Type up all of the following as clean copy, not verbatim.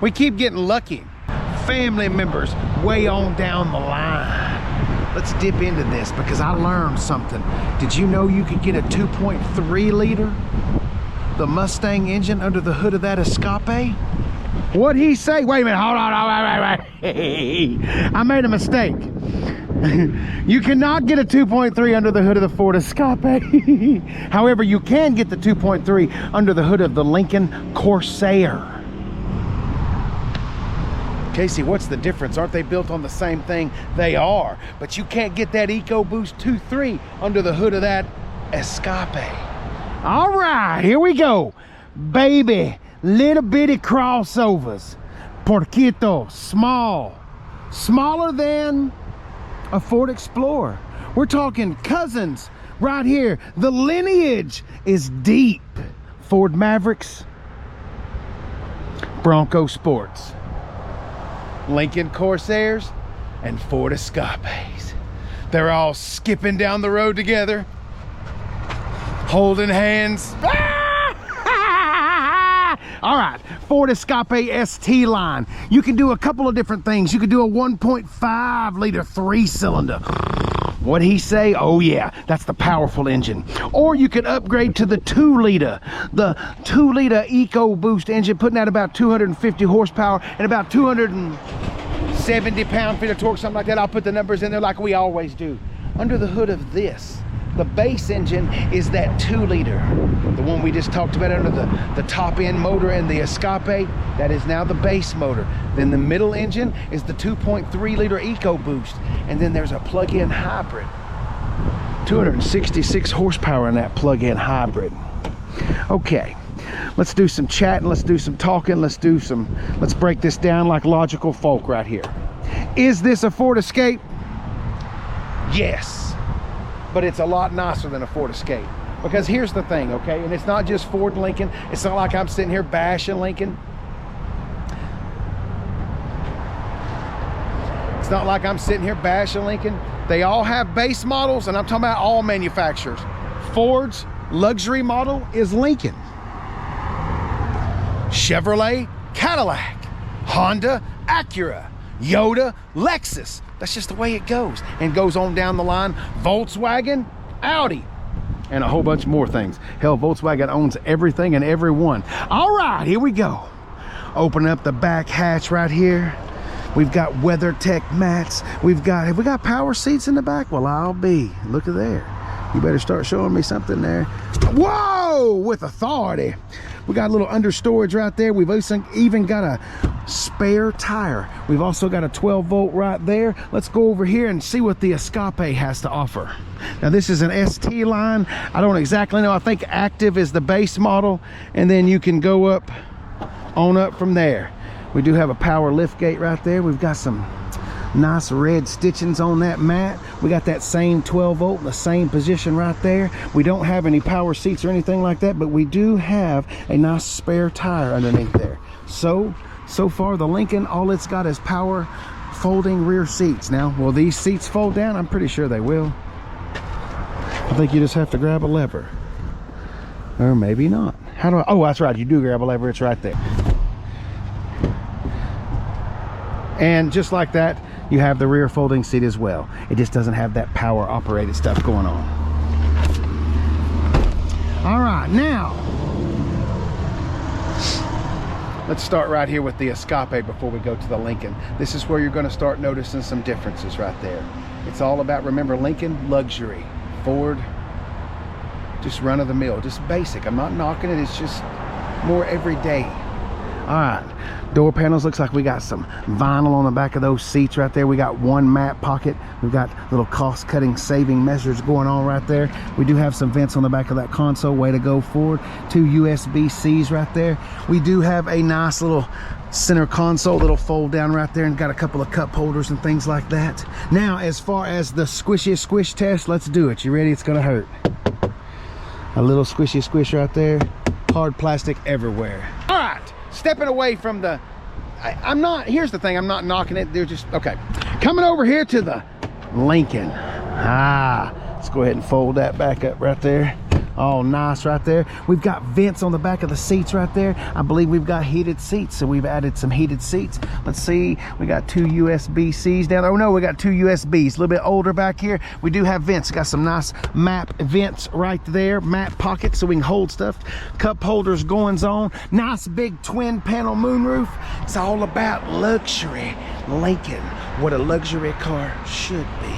We keep getting lucky. Family members way on down the line. Let's dip into this because I learned something. Did you know you could get a 2.3 liter, the Mustang engine under the hood of that Escape? What'd he say? Wait a minute, hold on, wait. I made a mistake. You cannot get a 2.3 under the hood of the Ford Escape. However, you can get the 2.3 under the hood of the Lincoln Corsair. Casey, what's the difference? Aren't they built on the same thing? They are, but you can't get that EcoBoost 2.3 under the hood of that Escape. All right, here we go. Baby, little bitty crossovers. Porquito, small. Smaller than a Ford Explorer. We're talking cousins right here. The lineage is deep. Ford Mavericks, Bronco Sports, Lincoln Corsairs, and Ford Escapes. They're all skipping down the road together, holding hands. All right, Ford Escape ST line. You can do a couple of different things. You can do a 1.5 liter 3-cylinder. What'd he say? Oh yeah, that's the powerful engine. Or you could upgrade to the 2 liter. The 2 liter EcoBoost engine, putting out about 250 horsepower and about 270 pound-feet of torque, something like that. I'll put the numbers in there like we always do. Under the hood of this, the base engine is that 2 liter, the one we just talked about under the top end motor and the Escape. That is now the base motor. Then the middle engine is the 2.3 liter EcoBoost, and then there's a plug-in hybrid. 266 horsepower in that plug-in hybrid. Okay, let's do some chatting, let's do some talking, let's break this down like logical folk right here. Is this a Ford Escape? Yes. But it's a lot nicer than a Ford Escape. Because here's the thing, okay? And it's not just Ford and Lincoln. It's not like I'm sitting here bashing Lincoln. It's not like I'm sitting here bashing Lincoln. They all have base models, and I'm talking about all manufacturers. Ford's luxury model is Lincoln. Chevrolet, Cadillac. Honda, Acura. Yoda, Lexus. That's just the way it goes. And goes on down the line. Volkswagen, Audi, and a whole bunch more things. Hell, Volkswagen owns everything and everyone. All right, here we go. Open up the back hatch right here. We've got WeatherTech mats. Have we got power seats in the back? Well, I'll be. Look at there. You better start showing me something there. Whoa, with authority. We got a little under storage right there. We've even got a spare tire. We've also got a 12 volt right there. Let's go over here and see what the Escape has to offer. Now this is an ST line. I don't exactly know. I think Active is the base model, and then you can go up from there. We do have a power lift gate right there. We've got some nice red stitchings on that mat. We got that same 12 volt in the same position right there. We don't have any power seats or anything like that, but we do have a nice spare tire underneath there. So far the Lincoln, all it's got is power folding rear seats. Now, will these seats fold down? I'm pretty sure they will. I think you just have to grab a lever, or maybe not. How do I? Oh, that's right, you do grab a lever. It's right there. And just like that, you have the rear folding seat as well. It just doesn't have that power operated stuff going on. All right, now let's start right here with the Escape before we go to the Lincoln. This is where you're going to start noticing some differences right there. It's all about, remember, Lincoln, luxury. Ford, just run of the mill, just basic. I'm not knocking it, it's just more everyday. All right, door panels, looks like we got some vinyl on the back of those seats right there. We got one mat pocket. We've got little cost-cutting saving measures going on right there. We do have some vents on the back of that console. Way to go, Ford. 2 USB-Cs right there. We do have a nice little center console that'll fold down right there, and got a couple of cup holders and things like that. Now, as far as the squishy squish test, let's do it. You ready? It's gonna hurt. A little squishy squish right there. Hard plastic everywhere. All right. Stepping away from the, here's the thing, I'm not knocking it, they're just, okay. Coming over here to the Lincoln. Let's go ahead and fold that back up right there. All nice right there. We've got vents on the back of the seats right there. I believe we've got heated seats, so we've added some heated seats. Let's see, we got 2 USB-Cs down there. Oh no, we got 2 USBs. A little bit older back here. We do have vents. Got some nice map vents right there. Map pockets so we can hold stuff. Cup holders goings on. Nice big twin panel moonroof. It's all about luxury. Lincoln, what a luxury car should be.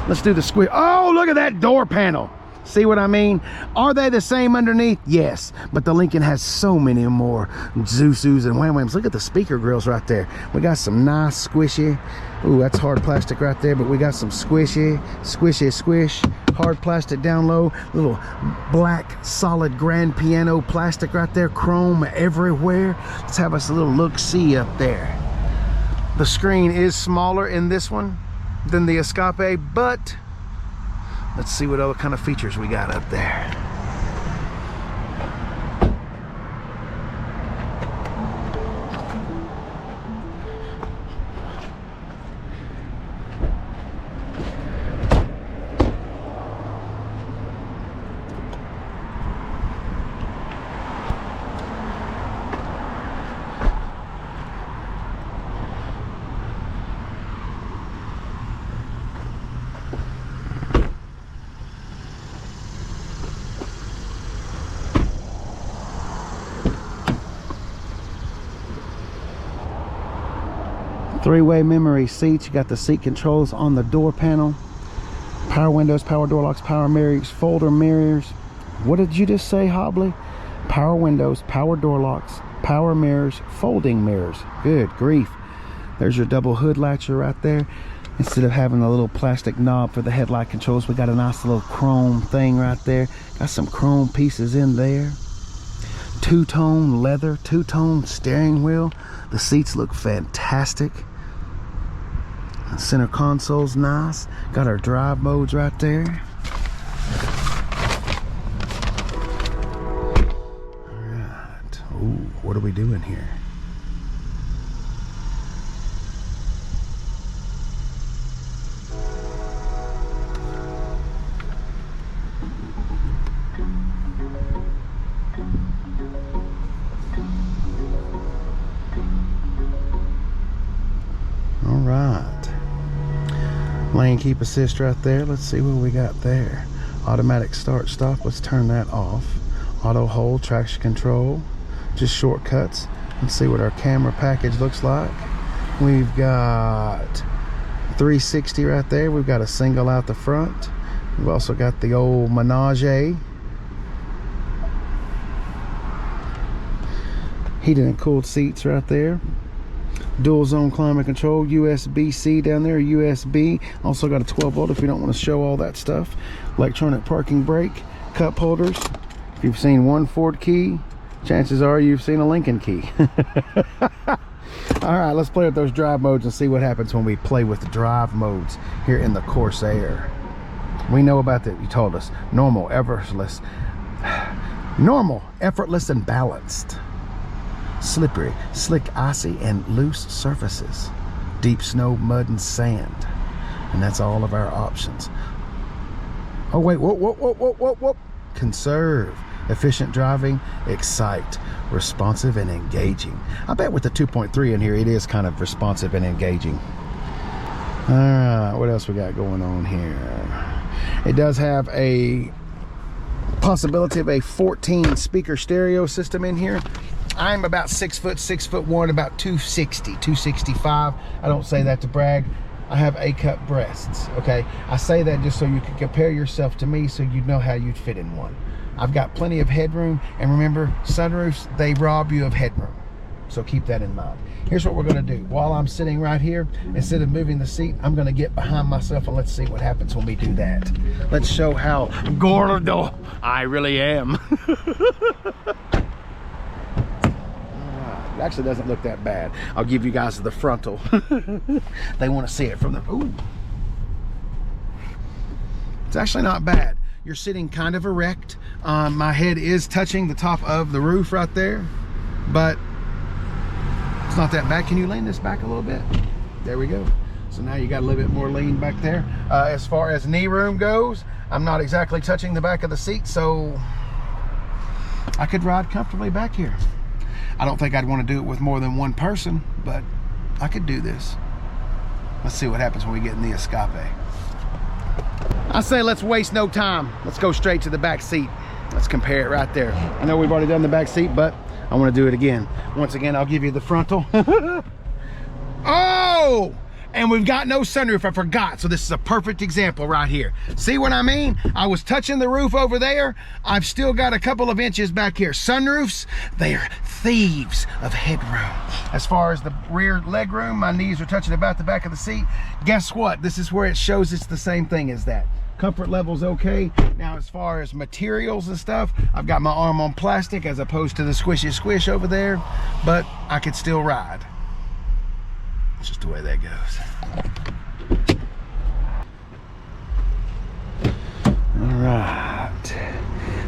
Let's do the square. Oh, look at that door panel. See what I mean? Are they the same underneath? Yes, but the Lincoln has so many more Zuzus and Wham Whams. Look at the speaker grills right there. We got some nice squishy. Ooh, that's hard plastic right there, but we got some squishy, squish, hard plastic down low. Little black solid grand piano plastic right there. Chrome everywhere. Let's have us a little look-see up there. The screen is smaller in this one than the Escape, but let's see what other kind of features we got up there. Three-way memory seats. You got the seat controls on the door panel. Power windows, power door locks, power mirrors, folder mirrors. What did you just say, Hobley? Power windows, power door locks, power mirrors, folding mirrors. Good grief. There's your double hood latcher right there. Instead of having a little plastic knob for the headlight controls, we got a nice little chrome thing right there. Got some chrome pieces in there. Two-tone leather, two-tone steering wheel. The seats look fantastic. Center console's nice. Got our drive modes right there. All right. Ooh, what are we doing here? All right. Lane keep assist right there. Let's see what we got there. Automatic start stop. Let's turn that off. Auto hold, traction control, just shortcuts. Let's see what our camera package looks like. We've got 360 right there. We've got a single out the front. We've also got the old Menage. Heated and cooled seats right there. Dual zone climate control, USB-C down there, USB. Also got a 12 volt if you don't want to show all that stuff. Electronic parking brake, cup holders. If you've seen one Ford key, chances are you've seen a Lincoln key. All right, let's play with those drive modes and see what happens when we play with the drive modes here in the Corsair. We know about that. You told us normal, effortless, and balanced. Slippery, slick, icy, and loose surfaces. Deep snow, mud, and sand. And that's all of our options. Oh wait, whoop. Conserve, efficient driving, excite, responsive, and engaging. I bet with the 2.3 in here, it is kind of responsive and engaging. All right, what else we got going on here? It does have a possibility of a 14 speaker stereo system in here. I'm about 6 foot, 6'1", about 260, 265. I don't say that to brag. I have A-cup breasts, okay? I say that just so you can compare yourself to me so you'd know how you'd fit in one. I've got plenty of headroom, and remember, sunroofs, they rob you of headroom. So keep that in mind. Here's what we're gonna do. While I'm sitting right here, instead of moving the seat, I'm gonna get behind myself and let's see what happens when we do that. Let's show how gordo I really am. It actually doesn't look that bad. I'll give you guys the frontal. They want to see it from the, ooh. It's actually not bad. You're sitting kind of erect. My head is touching the top of the roof right there, but it's not that bad. Can you lean this back a little bit? There we go. So now you got a little bit more lean back there. As far as knee room goes, I'm not exactly touching the back of the seat, so I could ride comfortably back here. I don't think I'd want to do it with more than one person, but I could do this. Let's see what happens when we get in the Escape. I say let's waste no time. Let's go straight to the back seat. Let's compare it right there. I know we've already done the back seat, but I want to do it again. Once again, I'll give you the frontal. Oh! And we've got no sunroof, I forgot. So this is a perfect example right here. See what I mean? I was touching the roof over there. I've still got a couple of inches back here. Sunroofs, they are thieves of headroom. As far as the rear leg room, my knees are touching about the back of the seat. Guess what? This is where it shows it's the same thing as that. Comfort level's okay. Now, as far as materials and stuff, I've got my arm on plastic as opposed to the squishy squish over there, but I could still ride. It's just the way that goes. All right.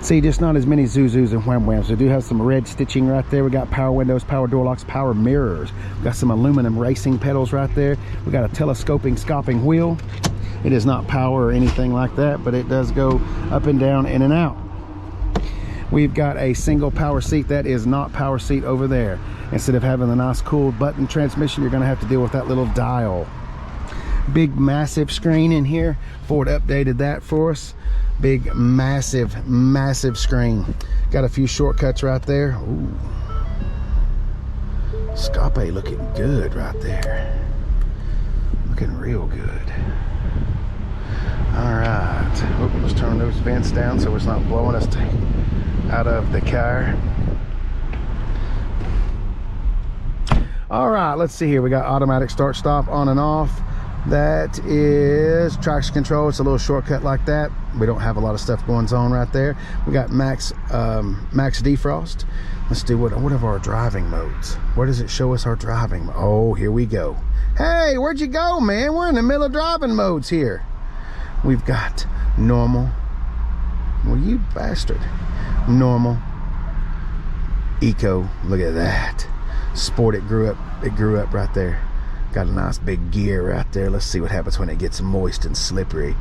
See, just not as many Zuzus and Wham Whams. We do have some red stitching right there. We got power windows, power door locks, power mirrors. We got some aluminum racing pedals right there. We got a telescoping scopping wheel. It is not power or anything like that, but it does go up and down, in and out. We've got a single power seat. That is not power seat over there. Instead of having the nice cool button transmission, you're going to have to deal with that little dial. Big massive screen in here. Ford updated that for us. Big massive screen. Got a few shortcuts right there. Ooh. Escape looking good right there. Looking real good. All right. Let's turn those vents down so it's not blowing us out of the car. All right, let's see here. We got automatic start stop on and off. That is traction control. It's a little shortcut like that. We don't have a lot of stuff going on right there. We got max defrost. Let's do what are our driving modes? Where does it show us our driving mode? Oh, here we go. Hey, where'd you go, man? We're in the middle of driving modes here. We've got normal. Well, you bastard. Normal. Eco. Look at that. Sport, it grew up right there. Got a nice big gear right there. Let's see what happens when it gets moist and slippery.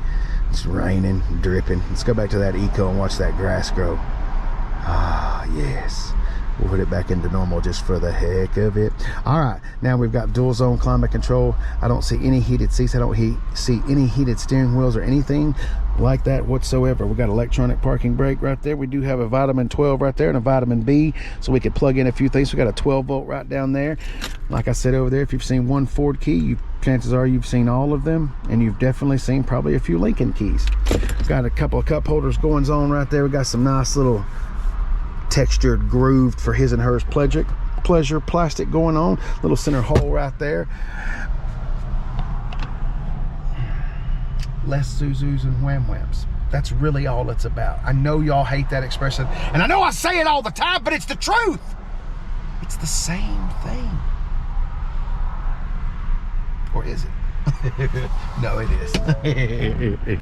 It's raining, dripping. Let's go back to that eco and watch that grass grow. Ah, yes. We'll put it back into normal just for the heck of it. All right, now we've got dual zone climate control. I don't see any heated seats. I don't see any heated steering wheels or anything like that whatsoever. We got electronic parking brake right there. We do have a vitamin 12 right there and a vitamin B, so we could plug in a few things. We got a 12 volt right down there. Like I said over there, if you've seen one Ford key, chances are you've seen all of them, and you've definitely seen probably a few Lincoln keys. Got a couple of cup holders going on right there. We got some nice little textured grooved for his and hers pleasure plastic going on. Little center hole right there. Less Zuzus and Wham Whams. That's really all it's about. I know y'all hate that expression, and I know I say it all the time, but it's the truth. It's the same thing. Or is it? No, it is.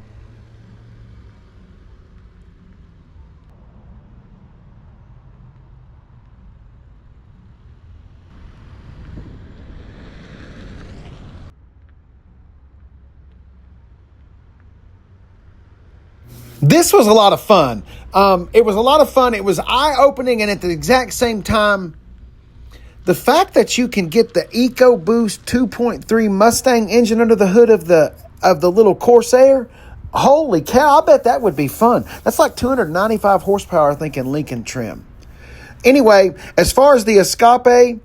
This was a lot of fun. It was a lot of fun. It was eye-opening, and at the exact same time, the fact that you can get the EcoBoost 2.3 Mustang engine under the hood of the little Corsair, holy cow, I bet that would be fun. That's like 295 horsepower, I think, in Lincoln trim. Anyway, as far as the Escape,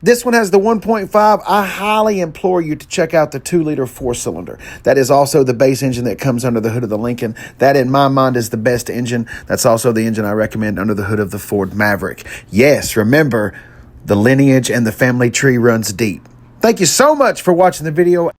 this one has the 1.5. I highly implore you to check out the 2-liter 4-cylinder. That is also the base engine that comes under the hood of the Lincoln. That, in my mind, is the best engine. That's also the engine I recommend under the hood of the Ford Maverick. Yes, remember, the lineage and the family tree runs deep. Thank you so much for watching the video.